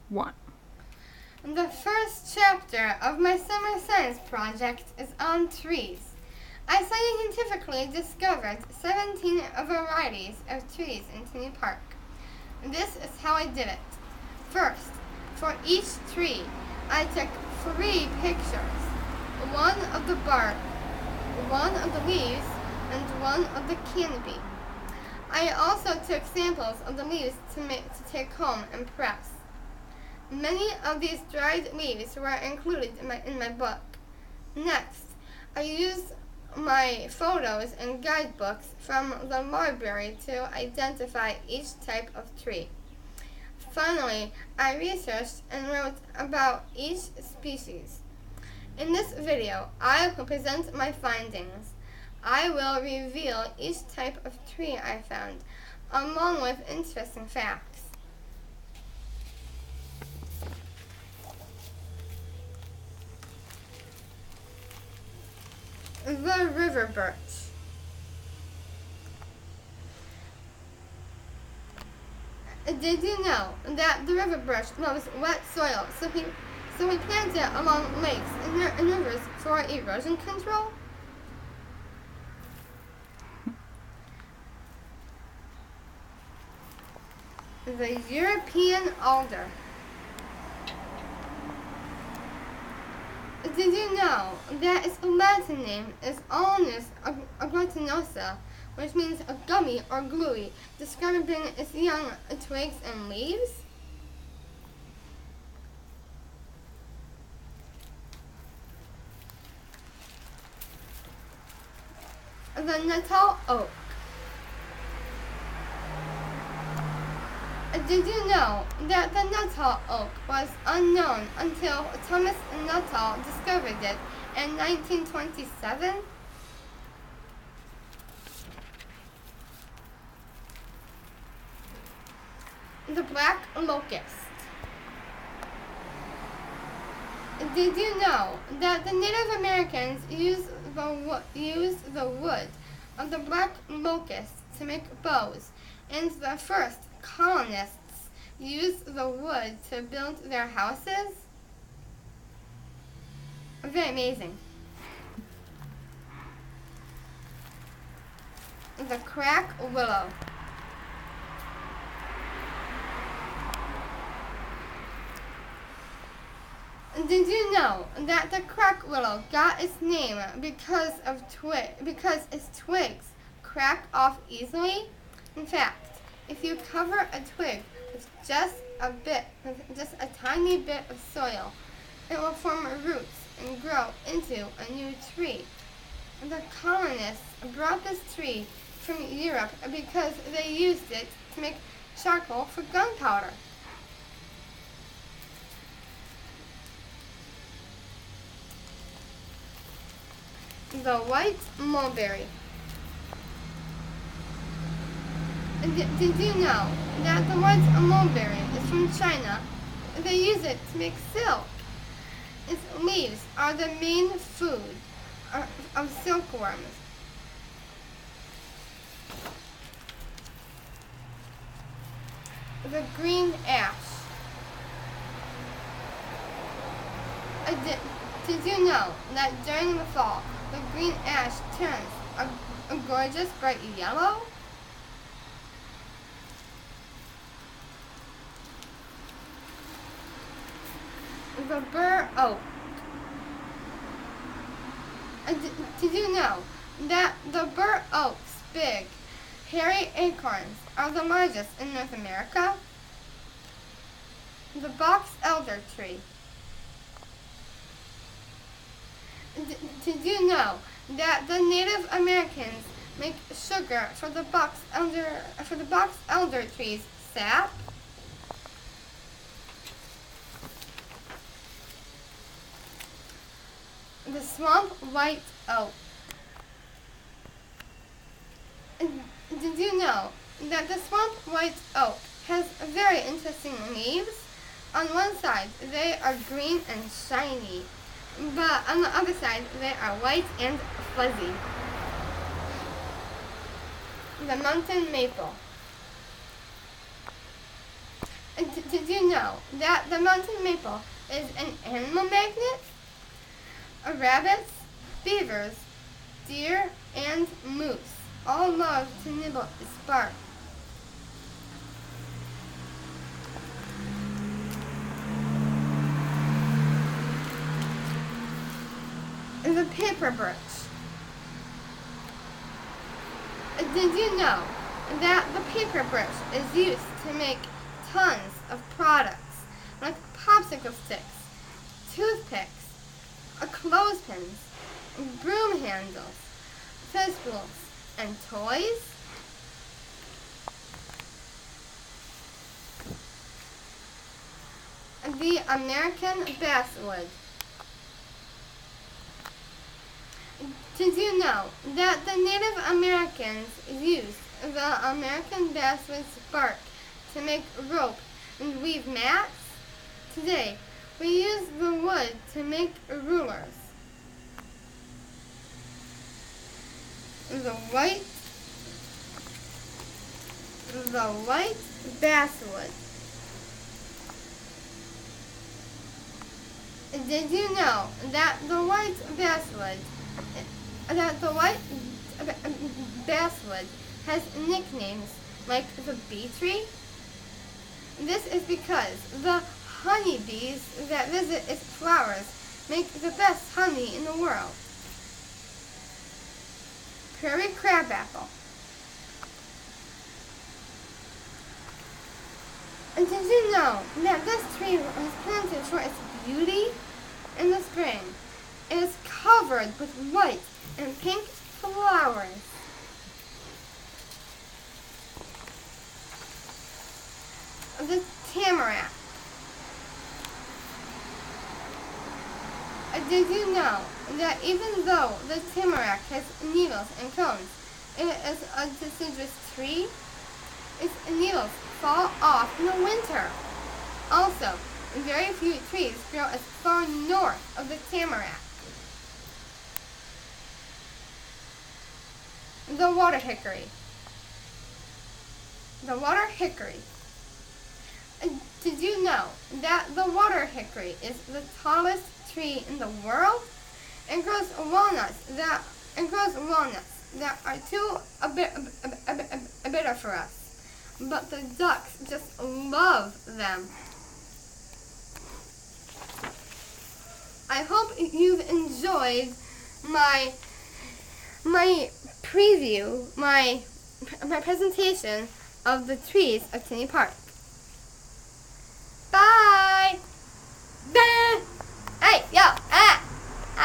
1. The first chapter of my summer science project is on trees. I scientifically discovered 17 varieties of trees in Tenney Park. This is how I did it. First, for each tree, I took 3 pictures. One of the bark, one of the leaves, and one of the canopy. I also took samples of the leaves to take home and press. Many of these dried leaves were included in my book. Next, I used my photos and guidebooks from the library to identify each type of tree. Finally, I researched and wrote about each species. In this video, I will present my findings. I will reveal each type of tree I found, along with interesting facts. The river birch. Did you know that the river birch loves wet soil, so we plant it along lakes and rivers for erosion control? The European alder. Did you know that its Latin name is Alnus agglutinosa, which means a gummy or gluey, describing its young twigs and leaves? The Natal oak. Did you know that the Natal oak was unknown until Thomas Natal discovered it in 1927? The black locust. Did you know that the Native Americans used the wood of the black locust to make bows, and the first colonists used the wood to build their houses? Very amazing. The crack willow. Did you know that the crack willow got its name because its twigs crack off easily? In fact, if you cover a twig with just a tiny bit of soil, it will form roots and grow into a new tree. The colonists brought this tree from Europe because they used it to make charcoal for gunpowder. The white mulberry. Did you know that the white mulberry is from China? They use it to make silk. Its leaves are the main food of silkworms. The green ash. Did you know that during the fall, the green ash turns a gorgeous bright yellow? The bur oak. Did you know that the bur oak's big, hairy acorns are the largest in North America? The box elder tree. Did you know that the Native Americans make sugar for the box elder tree's sap? The swamp white oak. Did you know that the swamp white oak has very interesting leaves? On one side, they are green and shiny, but on the other side, they are white and fuzzy. The mountain maple. Did you know that the mountain maple is an animal magnet? Rabbits, beavers, deer, and moose all love to nibble its bark. The paper birch. Did you know that the paper birch is used to make tons of products like popsicle sticks, toothpicks, clothespins, broom handles, fistfuls, and toys? The American basswood. Did you know that the Native Americans used the American basswood's bark to make rope and weave mats? Today, we use the wood to make rulers. The white basswood. Did you know that the white basswood has nicknames like the bee tree? This is because the honeybees that visit its flowers make the best honey in the world. Prairie crabapple. And did you know that this tree was planted for its beauty? In the spring, it is covered with white and pink flowers. The tamarack. Did you know that even though the tamarack has needles and cones, it is a deciduous tree? Its needles fall off in the winter. Also, very few trees grow as far north of the tamarack. The water hickory. The water hickory. Did you know that the water hickory is the tallest tree in the world? It grows walnuts that are too bitter for us, but the ducks just love them. I hope you've enjoyed my preview, my presentation of the trees of Tenney Park. Bye!